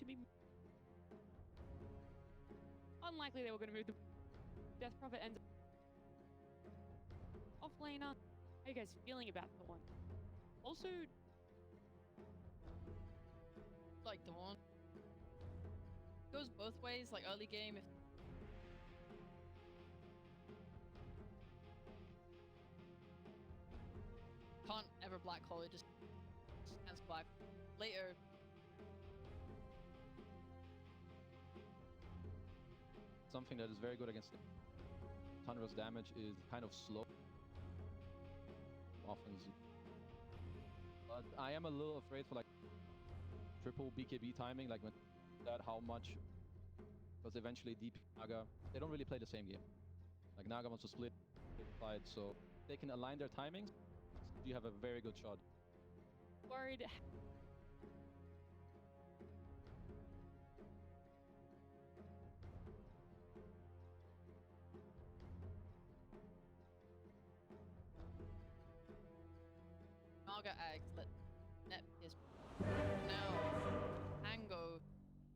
should be unlikely they were going to move the Death Prophet ends off laner. How are you guys feeling about the one? Also, like Dawn goes both ways, like early game if can't ever black hole, it just stands black. Later something that is very good against Tundra's damage is kind of slow. Often, but I am a little afraid for like triple BKB timing, like that how much, because eventually DP Naga, they don't really play the same game. Like Naga wants to split side, so they can align their timings. You have a very good shot. worried. Naga Eggs let net is now Ango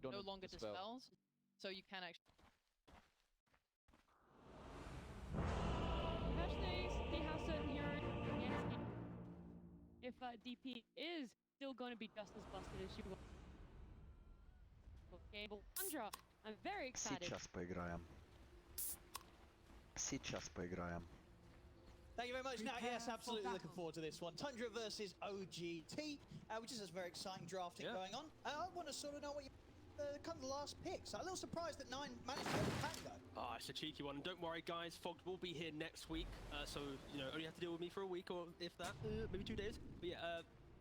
no longer dispels, so you can actually See how certain heroes if DP is still going to be just as busted as she was. Gable Tundra, I'm very excited. Сейчас поиграем. Thank you very much, Nat. Yes, absolutely looking forward to this one. Tundra versus OGT, which is a very exciting drafting going on. I want to sort of know what you kind of the last picks. I'm a little surprised that 9 managed to get the Pango. Oh, it's a cheeky one. Don't worry, guys. Fogged will be here next week. So, you know, only have to deal with me for a week or if that, maybe 2 days. But yeah,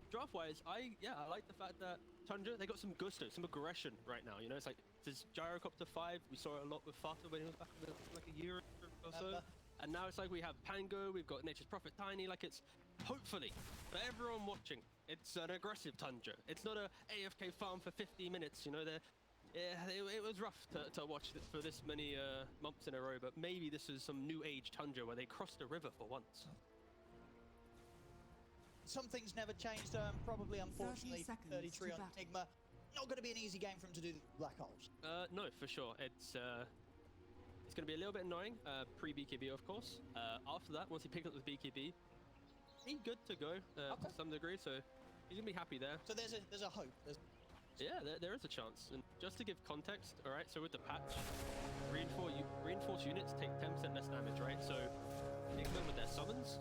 draft-wise, I like the fact that Tundra, they got some gusto, some aggression right now. You know, it's like, this Gyrocopter 5, we saw it a lot with Fata when he was back like a year or so. And now it's like we have Pango, we've got Nature's Prophet Tiny, like it's, hopefully, for everyone watching, it's an aggressive Tundra. It's not a AFK farm for 50 minutes, you know, it was rough to watch this for this many months in a row, but maybe this is some new age Tundra where they crossed a river for once. Some things never changed, probably, unfortunately, 33 on Enigma. Not going to be an easy game for him to do black holes. No, for sure. It's going to be a little bit annoying, pre-BKB, of course. After that, once he picks up the BKB, he's good to go to some degree, so he's going to be happy there. So there's a hope. Yeah, there is a chance. And just to give context, all right, so with the patch, reinforced units take 10% less damage, right? So Enigma with their summons,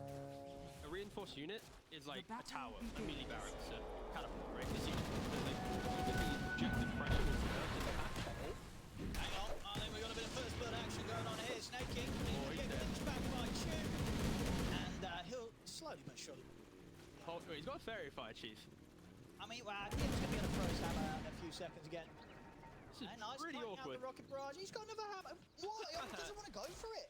a reinforced unit is like a tower, a melee barracks, a catapult, right? Because the objective pressure was nerfed in the patch. Hang on, I think we've got a bit of first blood action going on here. Snake King getting back by Chew, and he'll slowly but surely. Oh, he's got a Fairy Fire Chief. I mean, well, he's going to be able to throw his hammer out in a few seconds again. This is nice, really awkward. out the rocket barrage. He's got another hammer. What? He doesn't want to go for it.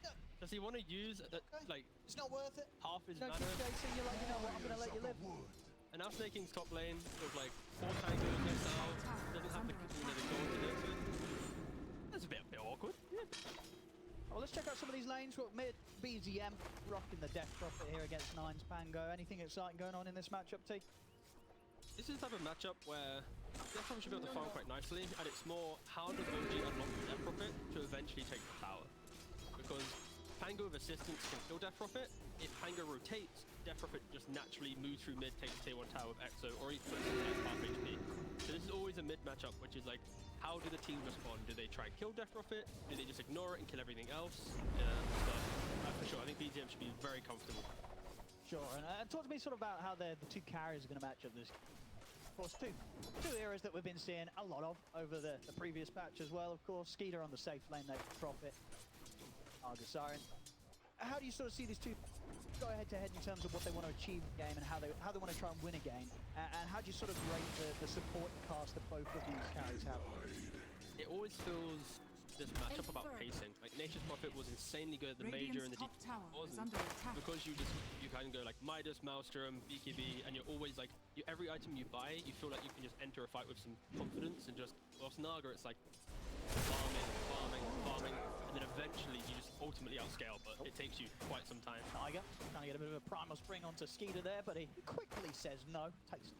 No. Does he want to use like? It's not worth it. Half his no, mana. Jason, you're like, you know what? I'm going to let you live. And now Snake King's top lane with like 4 tangos next out. Doesn't have the gold to do it. That's a bit awkward. Yeah. Well, let's check out some of these lanes. We've got mid BZM rocking the Death Prophet here against Nine's Pango. Anything exciting going on in this matchup, T? This is the type of matchup where Death Prophet should be able to farm quite nicely, and it's more how does OG unlock the Death Prophet to eventually take the tower. Because Pango with assistance can kill Death Prophet. If Pango rotates, Death Prophet just naturally moves through mid, takes tier 1 tower with Exo, or he puts it at half HP. So this is always a mid matchup, which is like, how do the teams respond? Do they try and kill Death Prophet? Do they just ignore it and kill everything else? For sure, I think BZM should be very comfortable. Sure, and talk to me sort of about how the 2 carries are going to match up this. Of course, two heroes that we've been seeing a lot of over the previous patch as well. Of course, Skeeter on the safe lane, they Prophet, Argosiren. How do you sort of see these two go head-to-head in terms of what they want to achieve in the game and how they want to try and win a game? And how do you sort of rate the support cast that both of these carries have? It always feels this matchup about pacing. Like Nature's Prophet was insanely good at the major and the deep wasn't, because you kind of go like Midas, Maelstrom, BKB, and you're always like every item you buy, you feel like you can just enter a fight with some confidence and just. Whilst Naga, it's like farming, and then eventually you just ultimately outscale, but it takes you quite some time. Tiger trying to get a bit of a primal spring onto Skeeter there, but he quickly says no. Takes it.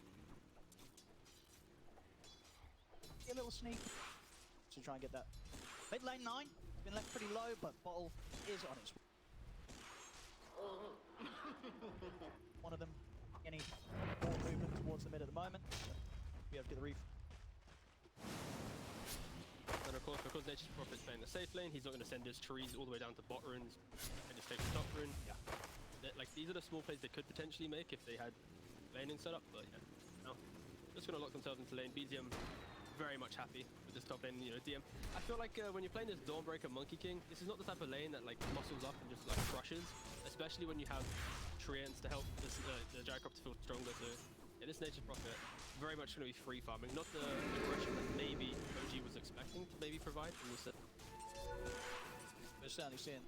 little sneak to try and get that. Mid lane 9, been left pretty low, but Bottle is on its way. One of them any more movement towards the mid at the moment. So we have to get the reef. And of course, because Nature's Prophet's playing the safe lane, he's not going to send his trees all the way down to bot runes and just take the top rune. Yeah. Like, these are the small plays they could potentially make if they had laning set up, but yeah, no. Just going to lock themselves into lane. BZM very much happy with this top lane, you know, DM. I feel like when you're playing this Dawnbreaker Monkey King, this is not the type of lane that like muscles up and just like crushes, especially when you have treants to help this, the Gyrocopter feel stronger. So yeah, this Nature's Prophet very much going to be free farming, not the aggression that maybe OG was expecting to maybe provide from this set. We're certainly seeing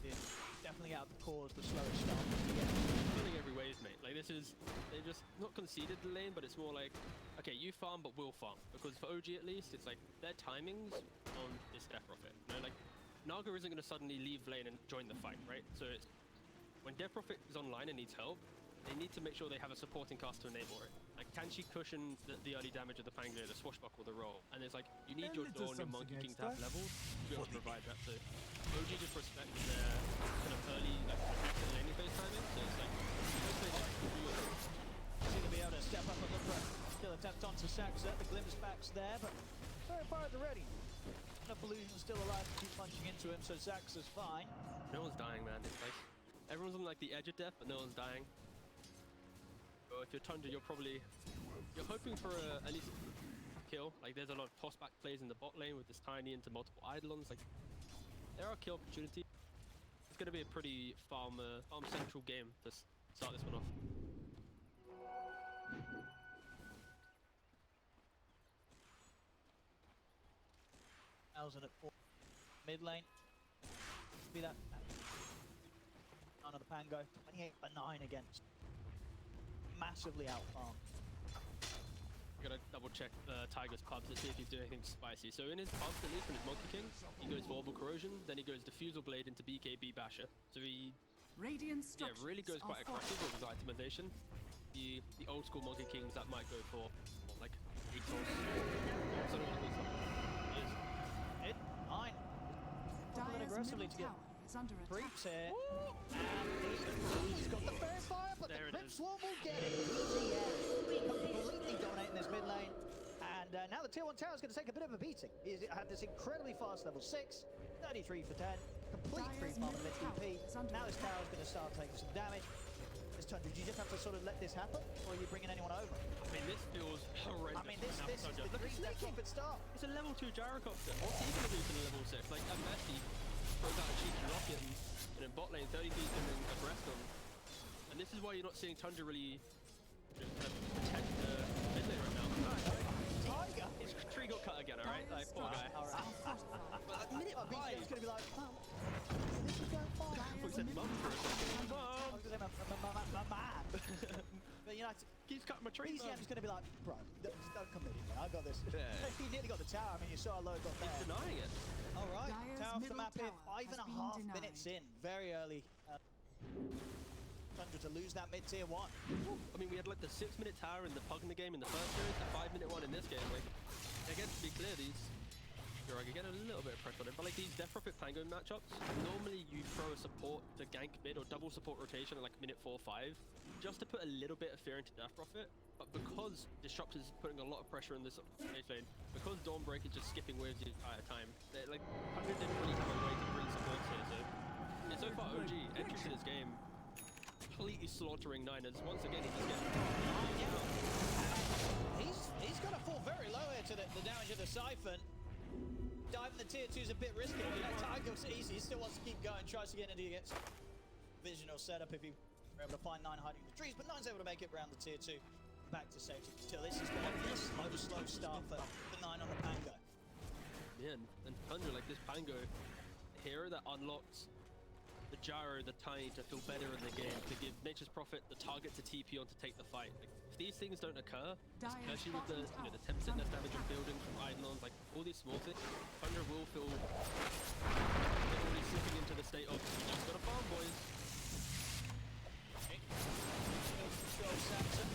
it definitely out the cause, the slowest start. Yeah. Feeling every wave, mate. Like this is, they just not conceded the lane, but it's more like, okay, you farm, but we'll farm. Because for OG at least, it's like their timings on this Death Prophet. You know, like Naga isn't going to suddenly leave lane and join the fight, right? So it's when Death Prophet is online and needs help, they need to make sure they have a supporting cast to enable it. Like, can she cushion the early damage of the Pangolier, the swashbuckle, the roll? And it's like, you need your Dawn, your Monkey King to have levels to be able to provide that. So OG just respected their kind of early, like, laning phase timing. So it's like, those plays just do your thing. He's going to be able to step up and look for a kill attempt onto Saxa. The glimpse back's there, but very far at the ready. Enough illusion still alive to keep punching into him, so Saxa's fine. No one's dying, man. It's like, everyone's on like the edge of death, but no one's dying. So if you're Tundra, you're hoping for at least a kill. Like there's a lot of toss-back plays in the bot lane with this tiny into multiple Eidolons. Like there are kill opportunities. It's going to be a pretty farm central game to start this one off. 1,000 at 4 mid lane. Be that. None of the Pango. 28 for 9 against. Massively outfarmed. Gotta double check Tiger's pubs to see if he's doing anything spicy. So in his pubs, at least, from his Monkey King, he goes Vorpal Corrosion, then he goes Diffusal Blade into BKB Basher. So he really goes quite aggressive with his itemization. The old school Monkey Kings that might go for like ATOS. So one of those is. Mid 9. Pulling aggressively to get creeps here. And he's got the fair fire, but there the Crip Swarm will get it. Completely dominating this mid lane. And now the tier 1 tower is going to take a bit of a beating. He's had this incredibly fast level 6, 33 for 10, complete free farm of DP. Now this tower is going to start taking some damage. This Tundra, do you just have to sort of let this happen, or are you bringing anyone over? I mean, this feels horrendous. I mean, this is the green Death Prophet start. It's a level 2 Gyrocopter. What's he going to do for the level 6? Like, at best, he throws out a cheeky rocket and in bot lane, 30 feet and then abreast them. And this is why you're not seeing Tundra really kind of protect the mid lane right now. Tiger! His tree got cut again, alright? Like, poor guy. But at minute 5, BGM's going to be like, Mum, this is going fine. I thought he said mum for a second. Mum! I was going to say, my man. But you know, Keeps cutting my tree. BGM's going to be like, bro, don't come at me, man. I got this. Yeah. He nearly got the tower. I mean, you saw how low it got there. He's denying it. All right, Dire's tower off the middle map here. tower 5.5 has been minutes in. Very early. Tundra to lose that mid tier 1. I mean, we had like the 6-minute tower in the pug in the game in the first series, the 5-minute one in this game. Like, again, to be clear, these you're like, get a little bit of pressure on it, but like these Death Prophet Pango matchups, normally you throw a support to gank mid or double support rotation at like minute 4 or 5, just to put a little bit of fear into Death Prophet. But because Disrupt is putting a lot of pressure in this stage lane, because Dawnbreaker is just skipping waves the entire time, like 100 didn't really have a way to bring supports here. So, and so far OG entry to this game completely slaughtering Niners. Once again, he's just getting He's going to fall very low here to the damage of the Siphon. Diving the tier 2 is a bit risky. That Tiger's easy. He still wants to keep going. Tries to get into against vision or setup if he were able to find 9 hiding in the trees. But 9's able to make it around the tier 2. Back to safety. Still, this is going to be a slow start for the 9 on the Pango. Yeah, and Tundra, like this Pango hero that unlocks the Gyro, the Tiny to feel better in the game, to give Nature's Prophet the target to TP on to take the fight. Like, if these things don't occur, especially with the 10% less damage in building from Eidolons, like all these small things, Tundra will feel they're already slipping into the state of just gotta farm, boys. Okay. Control Samson.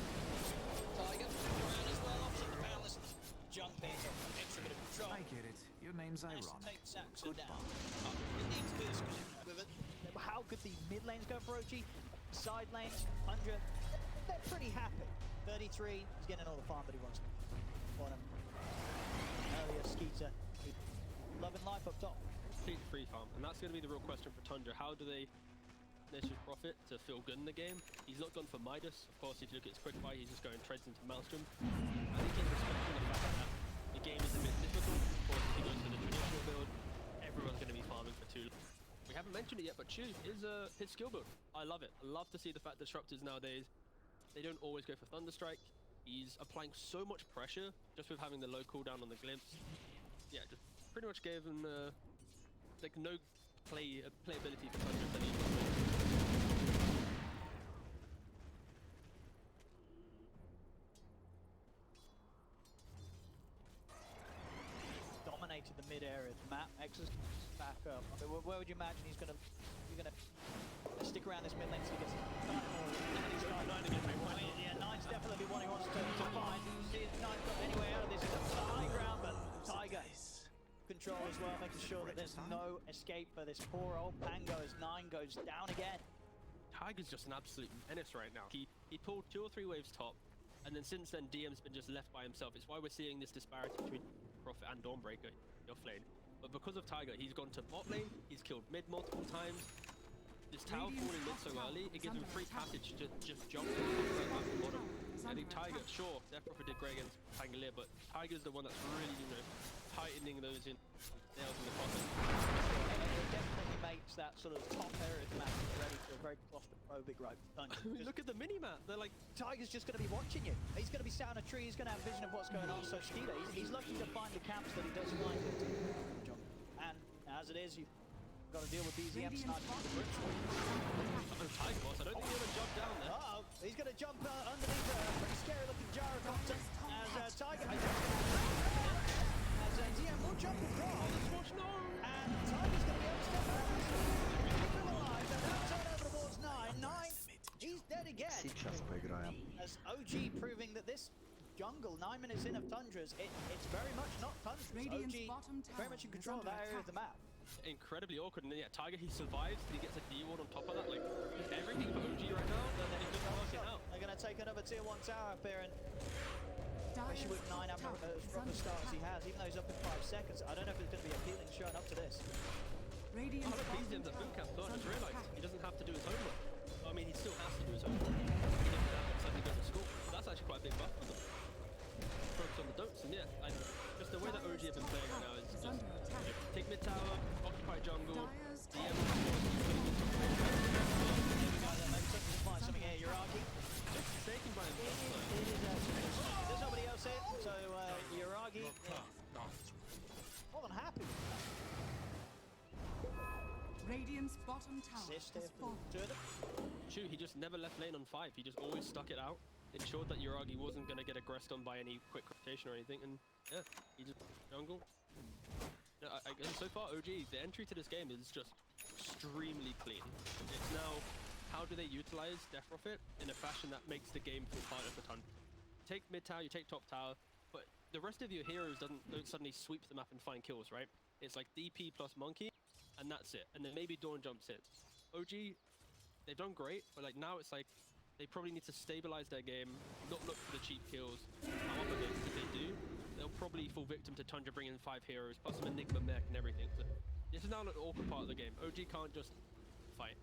Tiger around as well, option the Boundless jump in. Extra bit remains Nice to ironic. take Saxo down. It needs to be a split with it. How could the mid lanes go for OG? Side lanes, 100. They're pretty happy. 33, he's getting all the farm that he wants. Bottom. Earlier, Skeeter. Loving life up top. Complete free farm, and that's going to be the real question for Tundra. How do they manage to profit to feel good in the game? He's not gone for Midas. Of course, if you look at his quick buy, he's just going treads into Maelstrom. I think he's respecting the fact that the game is a bit difficult. Of course, if he goes for the traditional build, everyone's going to be farming for too long. We haven't mentioned it yet, but Chu is his skill build. I love it. I love to see the fact that disruptors nowadays, they don't always go for Thunderstrike. He's applying so much pressure just with having the low cooldown on the glimpse. Yeah, just pretty much gave him like no playability for Tundra that he Dominated the mid area. The map, X is back up. I mean, where would you imagine he's gonna stick around this mid lane till he gets yeah, Nine's definitely one he wants to find. See if Nine got anywhere out of this. He's up to the high ground, but Tiger control as well, making sure that there's no escape for this poor old Pango as Nine goes down again. Tiger's just an absolute menace right now. He pulled 2 or 3 waves top, and then since then DM's been just left by himself. It's why we're seeing this disparity between Prophet and Dawnbreaker in off lane. But because of Tiger, he's gone to bot lane, he's killed mid multiple times. This tower falling mid so early, it gives him free passage to just jump to the bottom. I think Tiger, sure, Death Prophet did great against Pangolier, but Tiger's the one that's really, you know, tightening those in nails in the coffin. It definitely makes that sort of top area of the map ready for a very claustrophobic right dungeon. Look at the mini-map, they're like... Tiger's just going to be watching you. He's going to be sat on a tree, he's going to have vision of what's going on. So Skeeter, he's lucky to find the camps that he does find. And as it is, you've got to deal with BZM sniping the bricks. Tiger boss, I don't think he's going to jump down there. Uh-oh, he's going to jump underneath a pretty scary looking gyrocopter as Tiger... As DM will jump across. No! And Tiger's going to be able to step out. He's alive, and now turn over towards Nine. Nine, he's dead again. Сейчас поиграем. As OG proving that this jungle, 9 minutes in of Tundras, it's very much not Tundras. OG very much in control of that area of the map. Incredibly awkward, and then yeah, Tiger, he survives, he gets a D ward on top of that, like, everything for OG right now, and then he's just working out. They're going to take another tier 1 tower up here, and especially with 9 having as rough a start as he has, even though he's up in 5 seconds, I don't know if it's going to be appealing showing up to this. Oh, look, BZM's at boot camp, so I just realised he doesn't have to do his homework. I mean, he still has to do his homework. He doesn't have to suddenly go to school. So that's actually quite a big buff for them. Focus on the dotes, and yeah, just the way that OG have been playing right now is just, you know, take mid tower, occupy jungle, DM Find something here, Uragi. taken by himself, though. It is there's nobody else here, so Uragi more than happy. Radiant's bottom tower Assist has here fallen. to them. Shoot, he just never left lane on 5. He just always stuck it out, ensured that Uragi wasn't going to get aggressed on by any quick rotation or anything, and yeah, he just jungle. Yeah, and so far, OG, the entry to this game is just extremely clean. It's now, how do they utilize Death Prophet in a fashion that makes the game feel harder for Tundra? You take mid tower, you take top tower, but the rest of your heroes don't suddenly sweep the map and find kills, right? It's like DP plus Monkey, and that's it. And then maybe Dawn jumps in. OG, they've done great, but like now it's like they probably need to stabilize their game, not look for the cheap kills. However, if they do, they'll probably fall victim to Tundra bringing 5 heroes, plus some Enigma mech and everything. So this is now an awkward part of the game. OG can't just fight.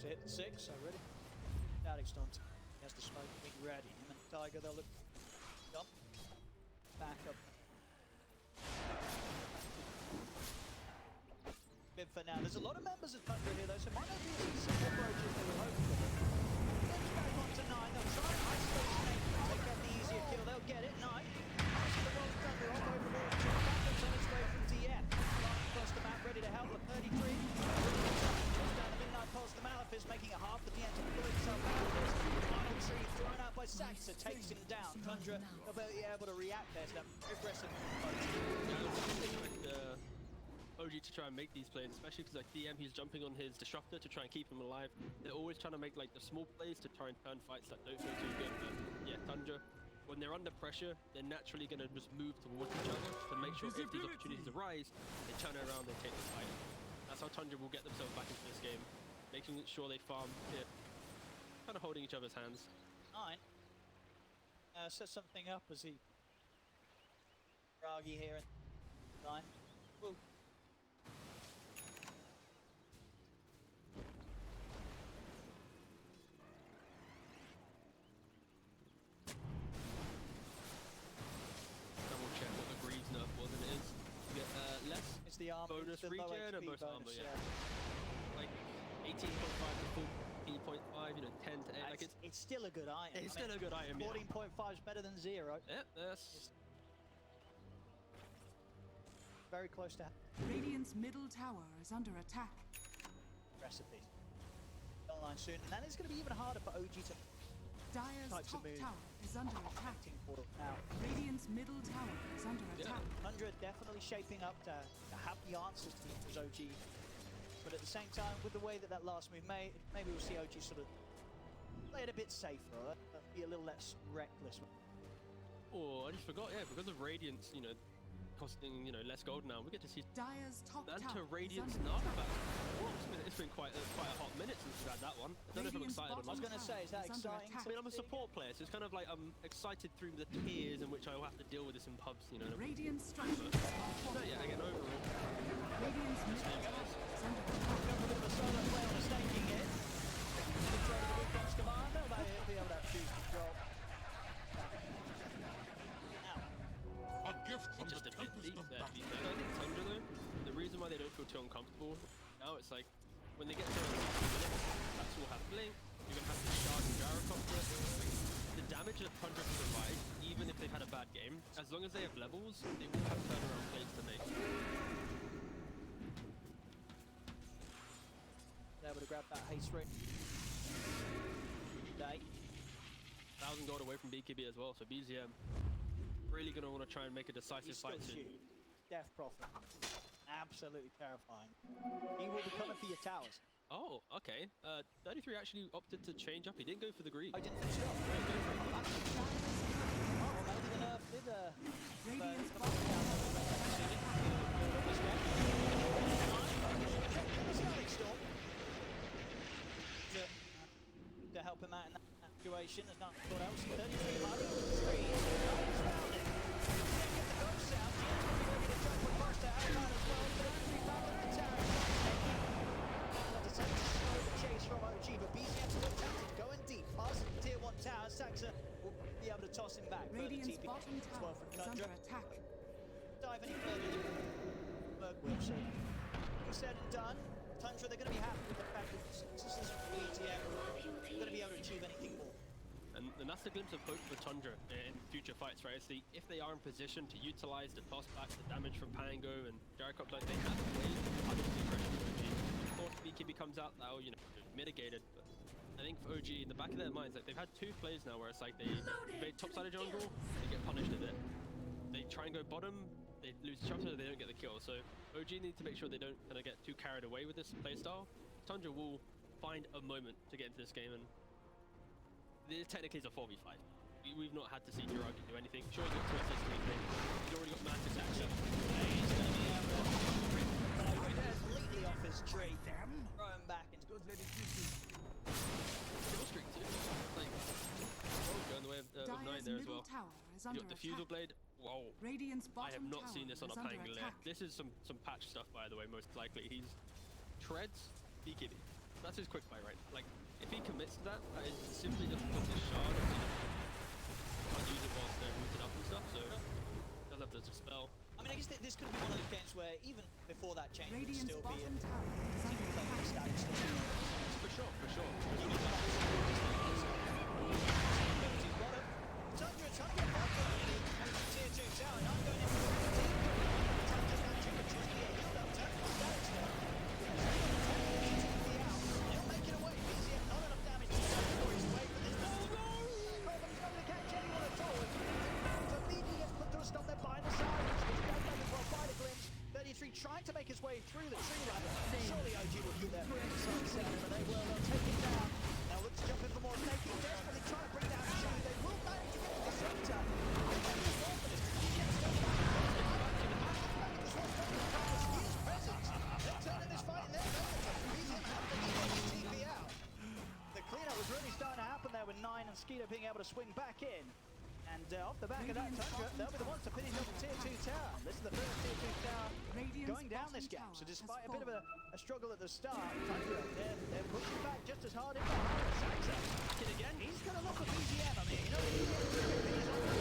So hit the 6, so ready. Alex Stunt. He has the smoke being ready. Him and Tiger, they'll look jump. Back up. Bib for now. There's a lot of members of Tundra here though, so it might not be as simple approach as they were hoping for. Gets back onto 9, they'll try and isolate Snake, take out the easier kill, they'll get it. 9. Most of the world Tundra off over the wall. Patrick's on his way from DF. Flying across the map, ready to help the 33. Goes down the midnight pulse, the Malefist making it hard for DN to pull himself out of this. Final tree thrown out by Saxa, takes him down. Tundra will be able to react there to that aggressive approach. OG to try and make these plays, especially because like DM, he's jumping on his disruptor to try and keep him alive. They're always trying to make like the small plays to try and turn fights that don't feel too good. But yeah, Tundra, when they're under pressure, they're naturally going to just move towards each other to make sure if these opportunities arise, they turn around, they take the fight. That's how Tundra will get themselves back into this game, making sure they farm it, kind of holding each other's hands. 9 sets something up as he Ragi here in 9. Woo. Double check what the Greaves nerf was, and it is you get less It's the armor, bonus the low regen and HP bonus armor, bonus, yeah. Like 18.5 to 14.5, you know, 10 to 8. Like It's still a good item. it's still a good item. 14.5 is better than 0. Yeah, that's Very close to Radiant's middle tower is under attack. recipe. Online soon, and that is going to be even harder for OG to Dire's Types of top moves. tower is under attack. acting for now. Radiant's middle tower is under Yeah. attack. Tundra definitely shaping up to have the answers to his OG. But at the same time, with the way that last move made, maybe we'll see OG sort of play it a bit safer, be a little less reckless. Oh, I just forgot. Yeah, because of Radiance, you know, costing less gold now, we get to see Dire's top tower Anta is Radiance under Nava attack. back. It's been quite a hot minute since we've had that one. I don't know if I'm Radiant's excited or bottom I was not. going to say, is that Is under exciting? attack. I mean, I'm a support player, so it's kind of like I'm excited through the tiers in which I will have to deal with this in pubs, you know. Radiant's structures But, are so yeah, again, overall, Radiant's middle tower is under attack. Go for a bit of a solo play on a staking it. Control the defense commander, may be able to choose control. Now, A gift from just the a bit tempest deep of there. battle. I think Tundra though, the reason why they don't feel too uncomfortable now, it's like when they get to 60 minutes, that's will have blink. You're gonna have to charge and gyrocopter. Like, the damage that Tundra can provide, even if they've had a bad game, as long as they have levels, they will have turnaround plays to make. able to grab that haste rate. Day. 1,000 gold away from BKB as well, so BZM really gonna want to try and make a decisive He's still fight soon. shooting. Death Prophet. Absolutely terrifying. He will be coming for your towers. Oh, okay. 33 actually opted to change up. He didn't go for the Greek. I didn't finish it off. Oh, well, maybe the nerf did Radiant's but- bottom tower Sonic Storm. To help him out in that situation. There's not what else. 33 Mario with the tree. Nice found it. Can't get the ghosts out. He's going to jump with Burst out as well. 33 back in the tower. An attempt to slow the chase from OG, but BZM still tempted, going deep. Past tier 1 tower. Saxa will be able to toss him back. Radiant's TP. bottom 12 tower from is under Tundra. attack. Dive any further than Berg will. So, said and done. Tundra, they're going to be happy with the fact that this isn't BTM. They're going to be able to achieve anything more. And that's the glimpse of hope for Tundra in future fights, right? It's if they are in position to utilize the toss back, the damage from Pango and Gyrocopter, like they have ways to punishing pressure for OG. Of course, BKB comes out, that will, mitigate it. But I think for OG, in the back of their minds, like they've had 2 plays now where it's like they invade top side of jungle, they get punished a bit. They try and go bottom, they lose disruptor, they don't get the kill. So OG need to make sure they don't kind of get too carried away with this playstyle. Tundra will find a moment to get into this game, and this technically is a 4v5. We've not had to see Jiragi do anything. Sure, he's got 2 assists, he's already got Mantis action. He's going to be able to blow completely off his tree. Throw him back into Kill streak too. Like, going the way of 9 Dire's there as middle well. tower is You under got Diffusal attack. Blade. Whoa. Radiant's I bottom have not tower seen this on is a under Pangolin. attack. This is some patch stuff, by the way, most likely. He's treads BKB. That's his quick buy, right? Like, if he commits to that, that is simply just puts his shard and can't use it whilst they're rooted up and stuff, so does have to dispel. I mean, I guess this could be one of those games where even before that change, it would Radiant's still be bottom tower is under playing the attack. static stuff. For sure, for sure. Tundra bottom. And tier 2 tower, not going in for the deep. Tundra's now too much to get healed up. Turn static stuff. He'll make it away. BZM, not enough damage to stop for his way for this. Oh no! But he's not going to catch anyone at all. So BD gets put to a stop there by the side. He's got as well by the glimpse. 33 trying to make his way Skeeter being able to swing back in. And off the back of that Tundra, they'll be the ones to finish off the tier 2 tower. This is the first tier 2 tower Radiant's going down this bottom game. tower So has despite a bit of fallen. a struggle at the start, Tundra, they're pushing back just as hard in behind. Saxa, Back in again. he's going to look at BGM. I mean, you know, he's on the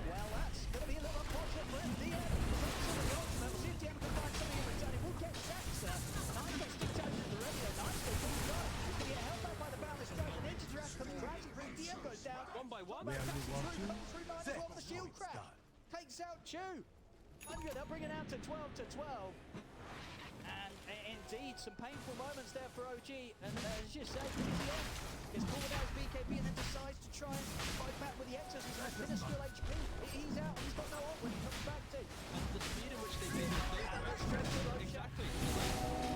well, that's going to be a little unfortunate for him. DM, we'll see if DM can find something in return. It will get Saxa. Nice got stick charges in the radio. Nicely, he's got it. He's going to get held back by the boundless strike. And into draft coming right. DM goes down. One by one. Comes through nice well, the shield crack. Takes out Chew. 100, they'll bring it out to 12 to 12. And indeed, some painful moments there for OG. And as you say, BGM is pulled out BKB and then decides to try and fight back with the Exos. He's a minuscule HP. He's out and he's got no ult when he comes back to. And the speed in which they make these plays, right? Exactly.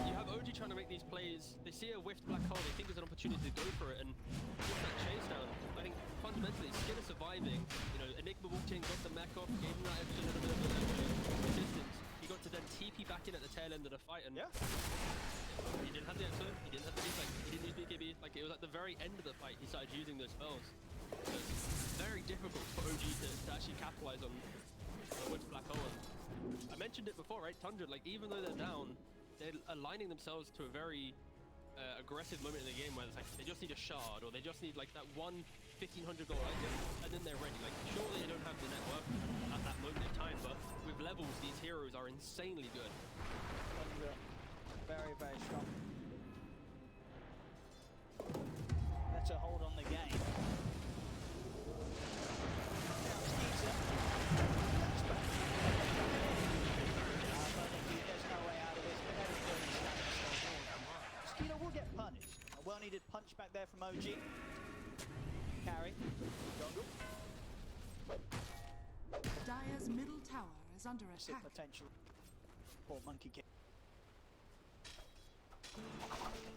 You have OG trying to make these plays. They see a whiffed black hole. They think there's an opportunity to go for it and get that chase down. I think fundamentally, Skin is surviving. You know, Enigma walked in, got the mech off, gave him that extra little bit of resistance. He got to then TP back in at the tail end of the fight, and he didn't have the exo, he didn't have the deflect, he didn't use BKB. Like, it was at the very end of the fight he started using those spells. So it's very difficult for OG to actually capitalize on Wood's black hole. And I mentioned it before, right? Tundra, like, even though they're down, they're aligning themselves to a very aggressive moment in the game where it's like they just need a shard or they just need like that one 1500 goal item and then they're ready. Like, sure, they don't have the network at that moment in time, but with levels, these heroes are insanely good. Very, very strong. Better hold on the game. Now Skeeter. There's no way out of this. Skeeter will get punished. A well-needed punch back there from OG. Carry. Jungle. Dire's middle tower is under Massive attack. potential. Poor monkey kick.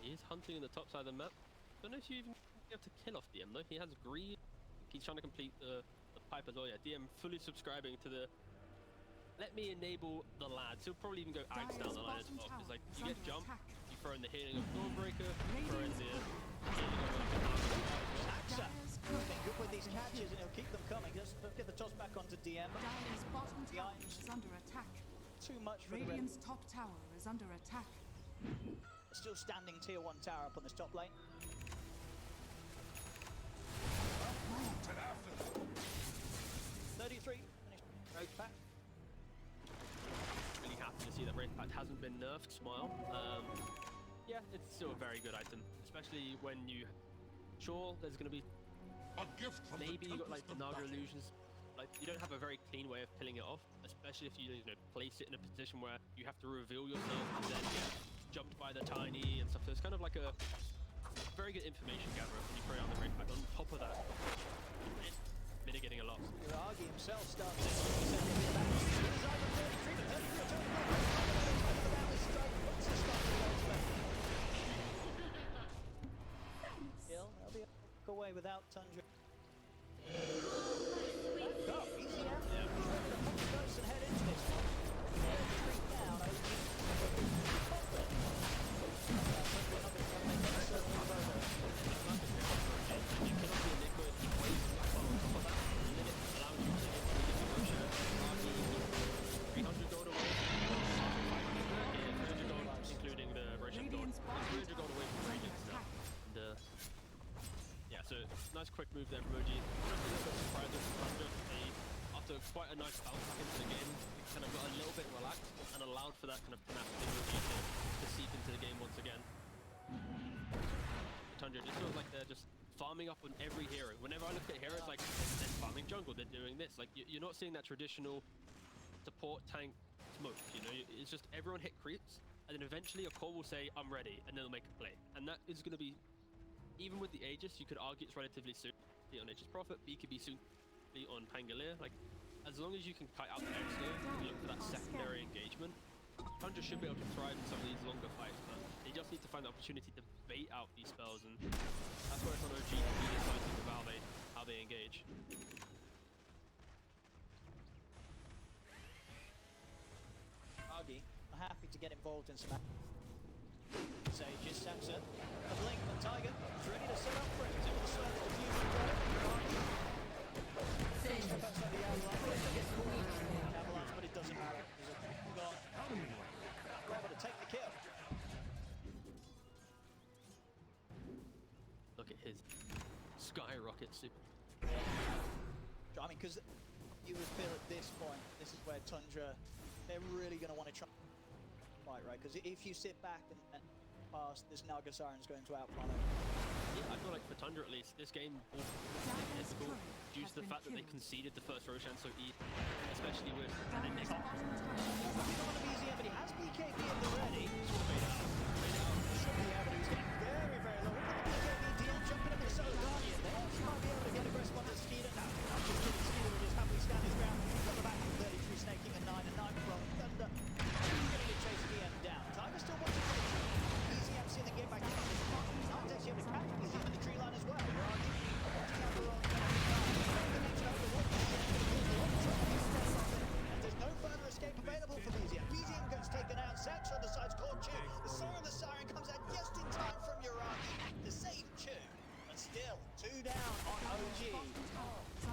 He is hunting in the top side of the map. Don't know if you even have to kill off DM though. He has greed. He's trying to complete the pipe as well. Yeah, DM fully subscribing to the let me enable the lads. He'll probably even go axe down the line as well. It's like you get jump, you throw in the healing of Dawnbreaker, you throw in the healing of Saxa. Been good with these catches and he'll keep them coming. Let's get the toss back onto DM. Dire's bottom The tower irons. is under attack. Too much for the Red. Radiant's top tower is under attack. Still standing tier 1 tower up on this top lane. 33. Finished. Great pack. really happy to see that Wraith Pact hasn't been nerfed. Smile. Yeah, it's still a very good item, especially when you. Sure, there's going to be. Maybe you got like the Naga illusions. Like you don't have a very clean way of killing it off, especially if you place it in a position where you have to reveal yourself and then get jumped by the tiny and stuff. So it's kind of like a very good information gatherer when you throw out the Wraith Pact. On top of that, mitigating a lot. Iragi himself starts They'll be away without Tundra. Back up, easy out. Close and head into this one. Three down, including the Roshan gold. 300 gold away from Radiance now. And, yeah, so nice quick move there from OG. Honestly, a little bit surprising from Tundra. They, after quite a nice bounce back into the game, kind of got a little bit relaxed and allowed for that kind of tenacity to seep into the game once again. Tundra just feels like they're just farming up on every hero. Whenever I look at heroes, like they're farming jungle, they're doing this. Like you're not seeing that traditional support tank smoke. You know, it's just everyone hit creeps, and then eventually a core will say, "I'm ready," and then they'll make a play. And that is going to be, even with the Aegis, you could argue it's relatively soon. Be on Aegis Prophet, BKB soon, be on Pangolier. Like as long as you can kite out the extra and look for that secondary engagement, Tundra should be able to thrive in some of these longer fights. But they just need to find the opportunity to bait out these spells, and that's where it's on OG to be decisive about how they engage. Agi are happy to get involved in some There's Aegis, Samson, a blink, and Tiger is ready to set up for it. He's able to slow the diffusion step outside the avalanche, but it doesn't matter. He's gone. Able to take the kill. Look at his skyrocket super. I mean, because you would feel at this point, this is where Tundra, they're really going to want to try fight, right? Because if you sit back and pass, this Naga Siren's going to outplay it. Yeah, I feel like for Tundra at least, this game will be difficult due to the fact that they conceded the first Roshan so easy, especially with an He's not on the BZM, but he has BKB in the ready. Should be able to. He's getting very, very low. Look at the BKB DM jumping up with Solar Guardian there. He might be able to get aggressive onto Skeeter. No, I'm just kidding. Skeeter will just happily stand his ground. Got the back from 33, snaking a 9 and 9 from Thunder. He's going to get Chase DM down. Tiger still wants to play. BZM seeing the game back in. Not actually able to catch BZM in the tree line as well. You're arguing. Watching out for Ron. There's no further escape available for BZM. BZM gets taken out. Sax on the side's caught Chu. The siren comes out just in time from Uragi to save Chu. But still, 2 down on OG.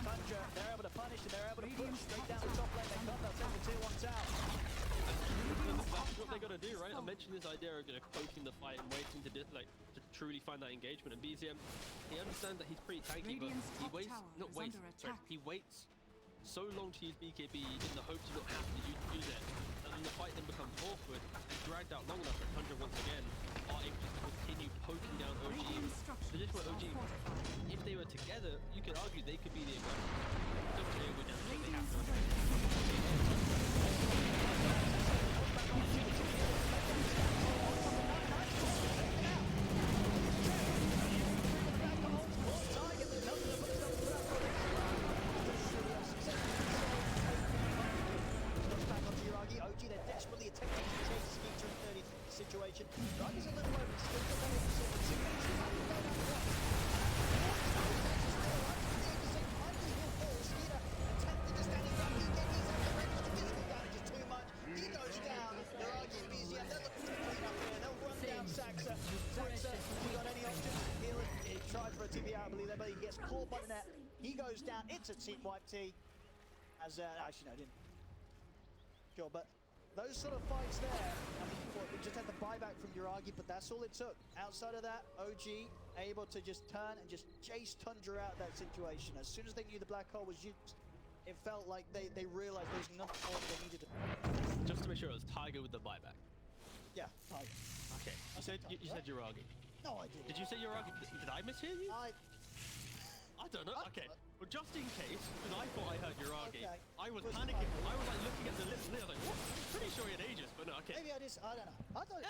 Tundra, they're able to punish and they're able to push straight down the top lane. They come, they'll take the tier 1 tower. That's what they got to do, right? I mentioned this idea of cloaking the fight and waiting to truly find that engagement. And BZM, he understands that he's pretty tanky, but he waits so long to use BKB in the hope to not have to use it. And then the fight then becomes awkward and dragged out long enough that Tundra once again are able to continue poking down OG. So just where OG, if they were together, you could argue they could be the aggressor. They would down, they have to. OG, they're desperately attempting to chase Skeeter in 30 situation. Ruggy's a little over, still got that situation. Skeeter attempting to stand in front. He gets his own ready. The physical damage is too much. He goes down. They're arguing BZM. They're looking to clean up here. They'll run down Saxa. Saxa, you got any options? He tried for a TP out, I believe, but he gets caught by the net. He goes down. It's a team wipe T. As, actually, no, didn't. Sure, but those sort of fights there, I mean, we just had the buyback from Uragi, but that's all it took. Outside of that, OG able to just turn and just chase Tundra out of that situation. As soon as they knew the black hole was used, it felt like they realized there was nothing more they needed to do. Just to make sure it was Tiger with the buyback. Yeah, Tiger. Okay, you said Uragi. No, I didn't. Did you say Uragi? Did I mishear you? I don't know. Okay. Well, just in case, because I thought I heard Uragi, Okay. I was panicking. I was like looking at the list and I was like, what? I'm pretty sure he had Aegis, but no, okay. Maybe I just, I don't know. I thought, It's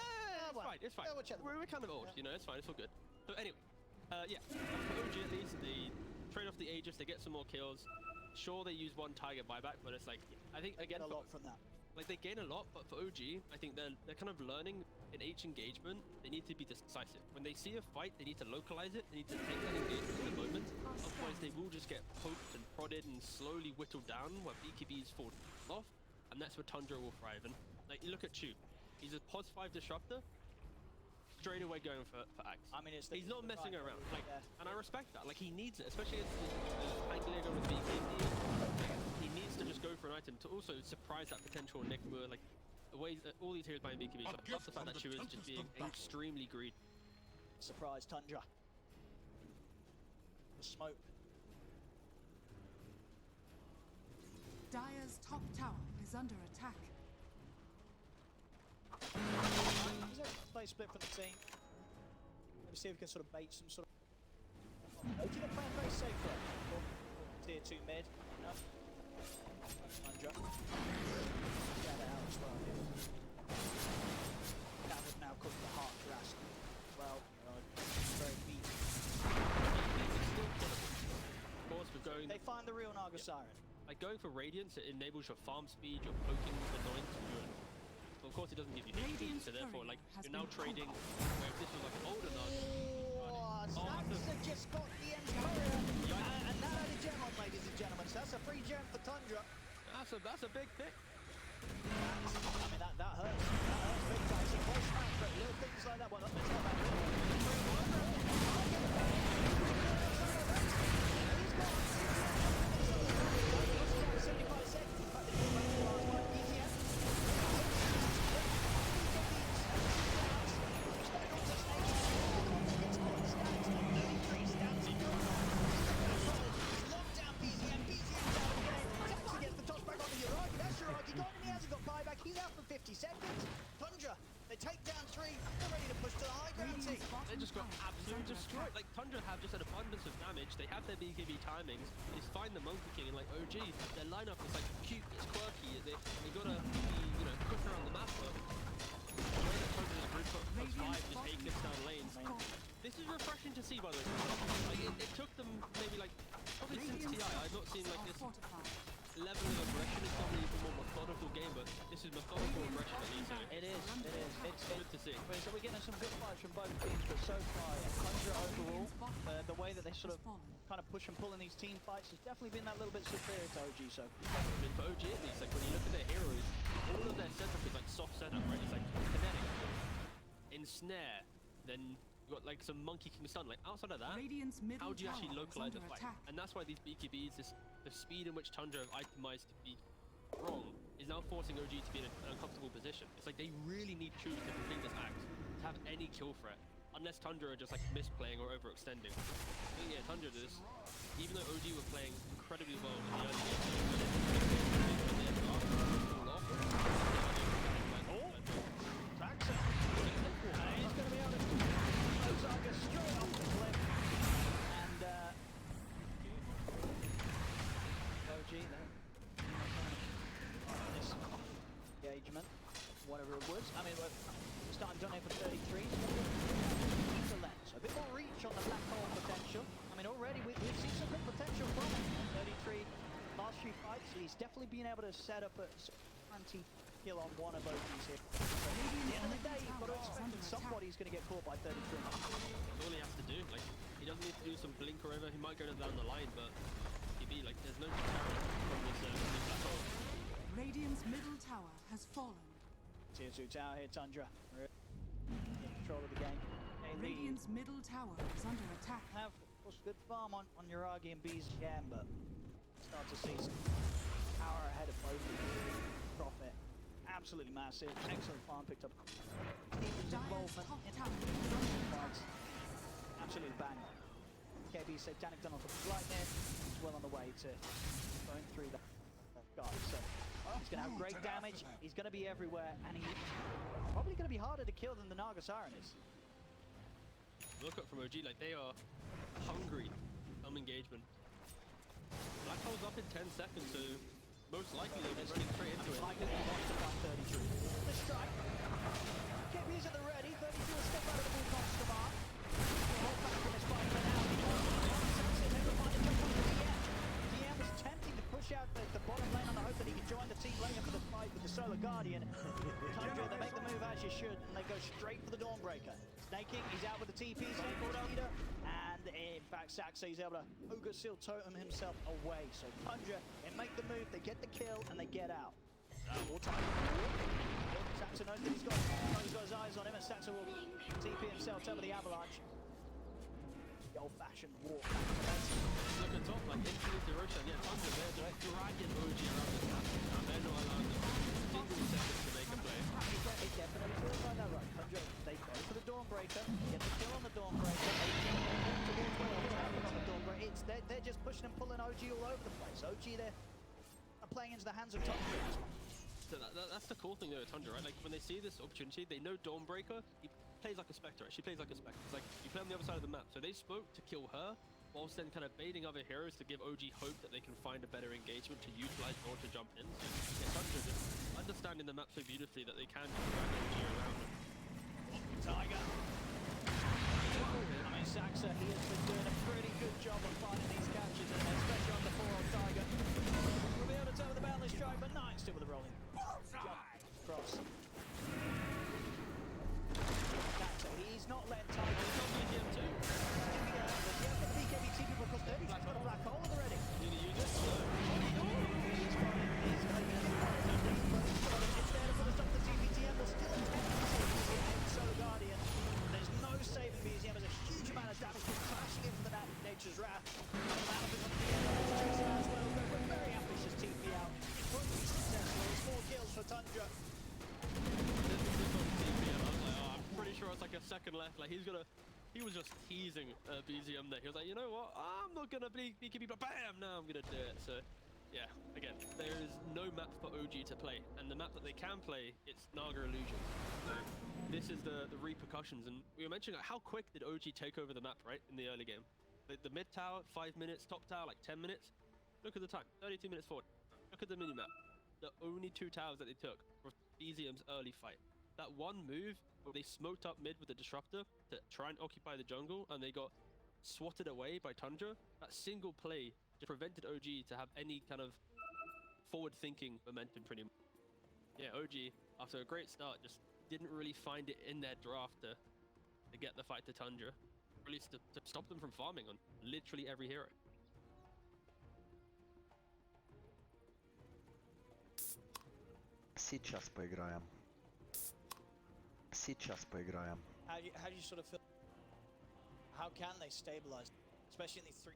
fine, it's fine. Yeah, we'll check them. We're kind of old, you know, it's fine, it's all good. So anyway, yeah, for OG at least, they trade off the Aegis, they get some more kills. Sure, they use one Tiger buyback, but it's like, I think, again, a lot from that. Like, they gain a lot, but for OG, I think they're kind of learning in each engagement, they need to be decisive. When they see a fight, they need to localize it, they need to take that engagement in the moment. Otherwise, they will just get poked and prodded and slowly whittled down where BKBs fall off, and that's where Tundra will thrive. And, like, you look at Chu, he's a pos 5 disruptor, straight away going for Axe. I mean, he's not messing around, like, yeah. and I respect that. Like, he needs it, especially against Anglia with BKB. He needs to just go for an item to also surprise that potential Nickmur. Like, the way all these heroes buying BKB, so I love the fact that Chu is just being extremely greedy. Surprise Tundra. The smoke. Dire's top tower is under attack. Is there a play split from the team? Let me see if we can sort of bait some sort of... OG are playing very safe there. Tier 2 mid. Enough. Tundra. Get it out as well here. That would now cook the heart Jurassic as well. Very beat. Of course, we're going... They find the real Naga Siren. Like, going for Radiance, it enables your farm speed, your poking, annoyance, but of course it doesn't give you anything, so therefore, like, you're now trading, where if this was like an older Naga... Saxa just got the end courier, and now had a gem on, ladies and gentlemen, so that's a free gem for Tundra. That's a big pick. I mean, that hurts. That hurts big time. It's a close match, but little things like that, well, not just got absolutely destroyed. Like, Tundra have just an abundance of damage. They have their BKB timings. They just find the Monkey King and like OG. Their lineup is like cute, it's quirky. They gotta be, you know, quicker around the map. But the way that Tundra just group up +5, just A-clips down lanes. This is refreshing to see, by the way. Like, it took them maybe like, probably since TI, I've not seen like this level of aggression. It's probably even more methodical game, but this is methodical aggression at least. So It is. It's good to see. So we're getting some good fights from both teams, but so far, Tundra overall, the way that they sort of kind of push and pull in these team fights has definitely been that little bit superior to OG. So I mean, for OG at least, like when you look at their heroes, all of their setup is like soft setup, right? It's like kinetic, ensnare, then you got like some Monkey King stun. Like outside of that, how do you actually localize a fight? And that's why these BKBs, the speed in which Tundra have itemized to be wrong, is now forcing OG to be in an uncomfortable position. It's like they really need Chewy to complete this act to have any kill threat, unless Tundra are just like misplaying or overextending. I think yeah, Tundra does. Even though OG were playing incredibly well in the early game, Saxa, he's going to be able to Saga straight off the cliff, and OG there. This engagement, whatever it was. I mean, we're starting done here for 33. So a bit more reach on the black hole potential. I mean, already we've seen some good potential from him. 33 last few fights. He's definitely been able to set up a anti-kill on one of OG's here. So at the end of the day, you've got to expect that somebody's going to get caught by 33. That's all he has to do. Like, he doesn't need to do some blink or whatever. He might go down the line, but like, there's no deterrent from this black hole. Radiant's middle tower has fallen. Tier 2 tower here, Tundra. We're in control of the game. Radiant's middle tower is under attack. Have, of course, good farm on Yuragi and Bees again, but start to see some power ahead of both of them. Profit. Absolutely massive. Excellent farm picked up. Demon's involvement in fights. Absolutely bang. KB Satanic done off the lightning. He's well on the way to going through that guy. So he's going to have great damage. He's going to be everywhere, and he's probably going to be harder to kill than the Naga Siren is. Look up from OG, like they are hungry. Some engagement. Black hole's up in 10 seconds, so most likely they'll be running straight into it. Like he wants to find 33. The strike. KB is at the ready. 32 will step out of the Wukong Stamar. Hold back from his fight for now. DM was tempting to push out the bottom lane on the hope that he could join the team later for the fight with the Solar Guardian. Tundra, they make the move as you should, and they go straight for the Dawnbreaker. Snaking, he's out with the TP, leader, and in fact, Saxa, he's able to Ogre Seal Totem himself away. So Tundra, they make the move, they get the kill, and they get out. More time. Saxa knows that he's got his eyes on him, and Saxa will TP himself over the Avalanche. The old-fashioned walk. Look at top, like Infinity Roshan, yeah, Tundra, they're just dragging OG around the map. Now they're not allowing them single seconds to make a play. He definitely feels like that, right? Tundra, they go for the Dawnbreaker, get the kill on the Dawnbreaker, they're just pushing and pulling OG all over the place. OG, they're playing into the hands of Tundra. So that's the cool thing though, Tundra, right? Like when they see this opportunity, they know Dawnbreaker, he plays like a Spectre, right? She plays like a Spectre. It's like you play on the other side of the map. So they spoke to kill her, whilst then kind of baiting other heroes to give OG hope that they can find a better engagement to utilize or to jump in. So yeah, Tundra just understanding the map so beautifully that they can just drag OG around. Tiger. I mean, Saxa, he has been doing a pretty good job of finding these catches, and especially on the 4-0 Tiger. We'll be able to tell with the boundless strike, but nine still with the rolling. Jump across. Saxa, he's not letting Tiger. He's on BKM too. Yeah, for the BKB TP because 30's got a black hole already. You need to use it. He's got it. It's there to put us up the TPTM, but still Solar Guardian. There's no saving BZM. There's a huge amount of damage crashing in for the Nature's Wrath. As well, but very ambitious TP out. It won't be successful. It's 4 kills for Tundra. This on TP, and I was like, oh, I'm pretty sure it's like a second left. Like he was just teasing BZM there. He was like, you know what? I'm not gonna be BKB, but bam! Now I'm gonna do it. So, yeah. Again, there is no map for OG to play, and the map that they can play, it's Naga Illusion. So, this is the repercussions. And we were mentioning like, how quick did OG take over the map, right, in the early game? The mid tower, 5 minutes, top tower, like 10 minutes. Look at the time, 32 minutes forward. Look at the mini map. The only 2 towers that they took was BZM's early fight. That one move where they smoked up mid with the disruptor to try and occupy the jungle, and they got swatted away by Tundra. That single play just prevented OG to have any kind of forward-thinking momentum, pretty much. Yeah, OG, after a great start, just didn't really find it in their draft to get the fight to Tundra. Or at least to stop them from farming on literally every hero. Сейчас поиграем. Сейчас поиграем. How do you sort of feel? How can they stabilize, especially in these 3?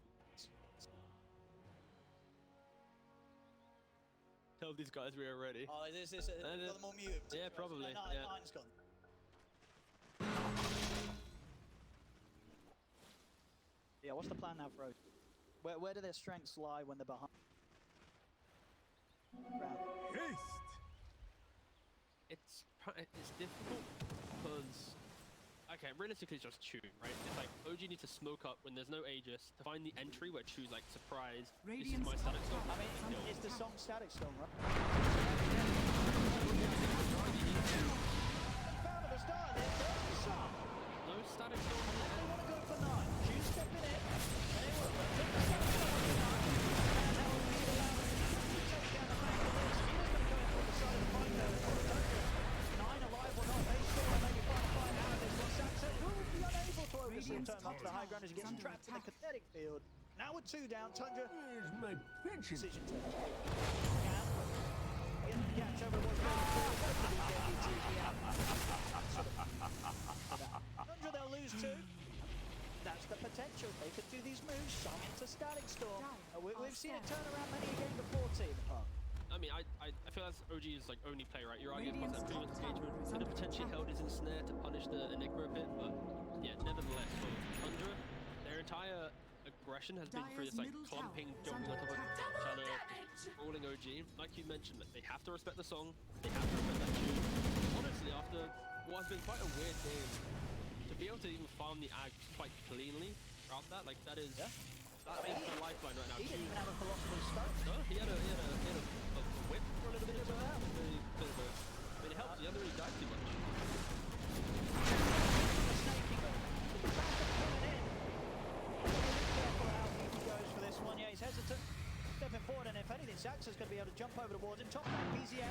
Tell these guys we are ready. Oh, is this got them all muted? Yeah, probably. Yeah. Nine's gone. Yeah, what's the plan now for OG? Where do their strengths lie when they're behind? It's difficult because, okay, realistically it's just Chew, right? It's like OG needs to smoke up when there's no Aegis to find the entry where Chew's like, surprise, this is my static storm. I mean, it's the song Static Storm, right? Found at the start there, there's the song. No static storm They here. want to go for 9. Chew stepping in. And they will put the Static Storm on 9. And that will be allowed to take down the back of this. He's going to go for the side of the fight there. 9 alive or not, they still are maybe trying to find out of this one. Saxon will be unable to oversee turn up to the high ground as he gets trapped in the kinetic field. Now with 2 down, Tundra. Decision to catch over what's going Tundra, they'll lose 2. That's the potential. They could do these moves, some into Static Storm. We've seen it turn around many a game before, T in the past. I mean, I feel that's OG's like only play, right? You're arguing plus that previous engagement could have potentially held his ensnare to punish the Enigma a bit, but yeah, nevertheless, for Tundra, their entire aggression has been through this like clumping, jumping on top of each other, brawling OG. Like you mentioned, they have to respect the song, they have to respect that tune. Honestly, after what has been quite a weird game, to be able to even farm the ag quite cleanly throughout that, like that is that is the lifeline right now. He didn't even have a Philosopher's Stone. No, he had a whip for a little bit as well. I mean, it helped. He hadn't really died too much. Goes for this one. Yeah, he's hesitant. Stepping forward, and if anything, Saxa's going to be able to jump over towards him. Top man, BZM.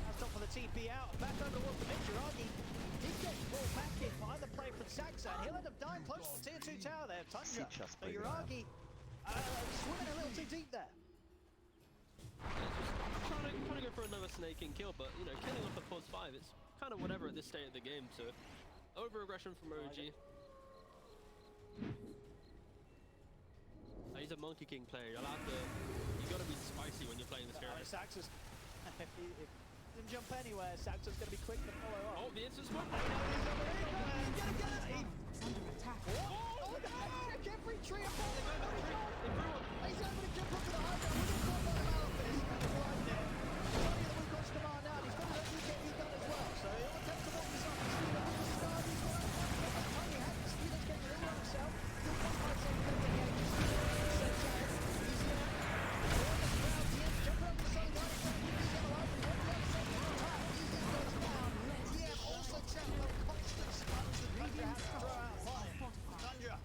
That's top for the TP out. Back over towards the Mitsuragi. He gets ball back in behind the play from Saxa, and he'll end up dying close to the tier 2 tower there. Tundra. So Uragi swimming a little too deep there. Trying to go for another snaking kill, but you know, killing off a pause 5, it's kind of whatever at this state of the game. So over aggression from OG. He's a Monkey King player. You gotta be spicy when you're playing this character. Saxa's if he doesn't jump anywhere, Saxa's gonna be quick to follow up. Oh, the instant swap. He's under attack. Oh, look at that! Every tree apart. He's able to jump up to the high ground. We didn't talk about him this. That's right there. Tony that we've got Stamar now. He's got to let DKB done as well. So he'll attempt to walk this up. He's going to the start. He's got to Tony has the speed. Let's get rid of himself. He'll come by saying that they get just he's there. He's there. On the ground. He is jumping up the side. Right in front. He's going to line from one to the other side. Easy goes down. DM also checked on constant stunts that Tundra has to throw out upon him. Tundra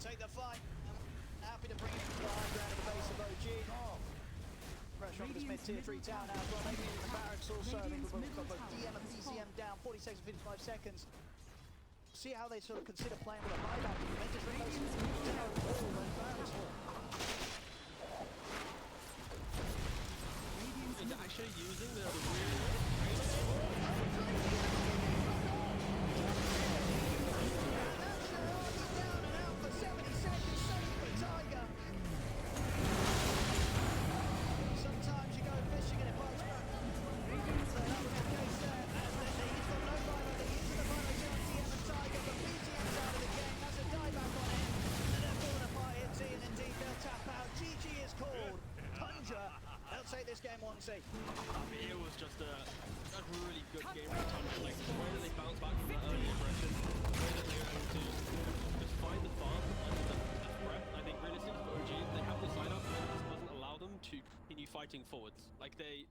take the fight. Happy to bring it to the high ground at the base of OG. Pressure on this mid tier 3 tower now as well. Maybe in the barracks also. I think we've got both DM and BCM down. 40 seconds, 55 seconds. See how they sort of consider playing with a buyback. They just replace down all when barracks fall. He's actually using the Sometimes you go fishing and it bites back. So that was the case there. He's got no buyback. He is the buyback on TM and Tiger, but BTM's out of the game. That's a dieback on him. And they're falling apart here, T, and indeed they'll tap out. GG is called. Tundra, they'll take this game 1-0. I mean, it was just a really good game from Tundra. Like the way that they bounce back from that early aggression, the way that they're able to just find the farm under the breath. I think realistically for OG, they have the side up, but this doesn't allow them to continue fighting forwards. Like they